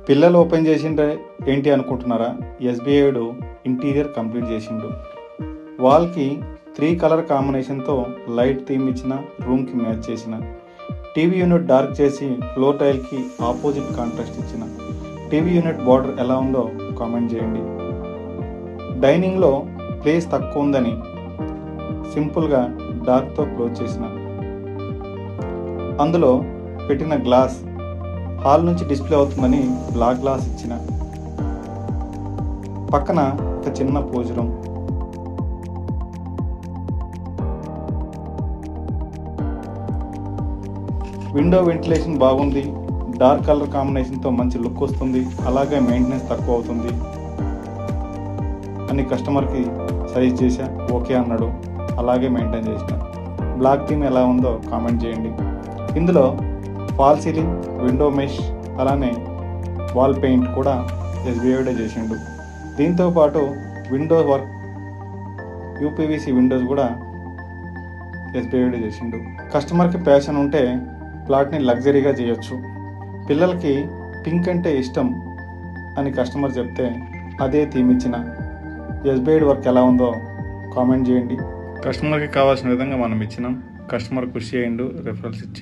పిల్లలు ఓపెన్ చేసిండే ఏంటి అనుకుంటున్నారా? ఎస్బీఐడు ఇంటీరియర్ కంప్లీట్ చేసిండు. వాల్కి 3 కలర్ కాంబినేషన్తో లైట్ థీమ్ ఇచ్చిన, రూమ్కి మ్యాచ్ చేసిన, టీవీ యూనిట్ డార్క్ చేసి ఫ్లోర్ టైల్కి ఆపోజిట్ కాంట్రాస్ట్ ఇచ్చిన. టీవీ యూనిట్ బార్డర్ ఎలా ఉందో కామెంట్ చేయండి. డైనింగ్లో ప్లేస్ తక్కువ ఉందని సింపుల్గా డార్క్తో క్లోజ్ చేసిన, అందులో పెట్టిన గ్లాస్ హాల్ నుంచి డిస్ప్లే అవుతుందని బ్లాక్ గ్లాస్ ఇచ్చిన, పక్కన ఒక చిన్న పూజ రూమ్, విండో వెంటిలేషన్ బాగుంది, డార్క్ కలర్ కాంబినేషన్తో మంచి లుక్ వస్తుంది, అలాగే మెయింటెనెన్స్ తక్కువ అవుతుంది అని కస్టమర్కి సజెస్ట్ చేశా. ఓకే అన్నాడు, అలాగే మెయింటైన్ చేసిన. బ్లాక్ థీమ్ ఎలా ఉందో కామెంట్ చేయండి. ఇందులో ఫాల్ సీలింగ్, విండో మెష్, అలానే వాల్ పెయింట్ కూడా ఎస్బీఐడే చేసిండు. దీంతో పాటు విండో వర్క్, యూపీవీసీ విండోస్ కూడా ఎస్బీఐడే చేసిండు. కస్టమర్కి ప్యాషన్ ఉంటే ప్లాట్ని లగ్జరీగా చేయొచ్చు. పిల్లలకి పింక్ అంటే ఇష్టం అని కస్టమర్ చెప్తే అదే థీమ్ ఇచ్చిన. ఎస్బీఐ వర్క్ ఎలా ఉందో కామెంట్ చేయండి. కస్టమర్కి కావాల్సిన విధంగా మనం ఇచ్చినాం. కస్టమర్ ఖుషి అయ్యిండు, రెఫరల్స్ ఇచ్చి.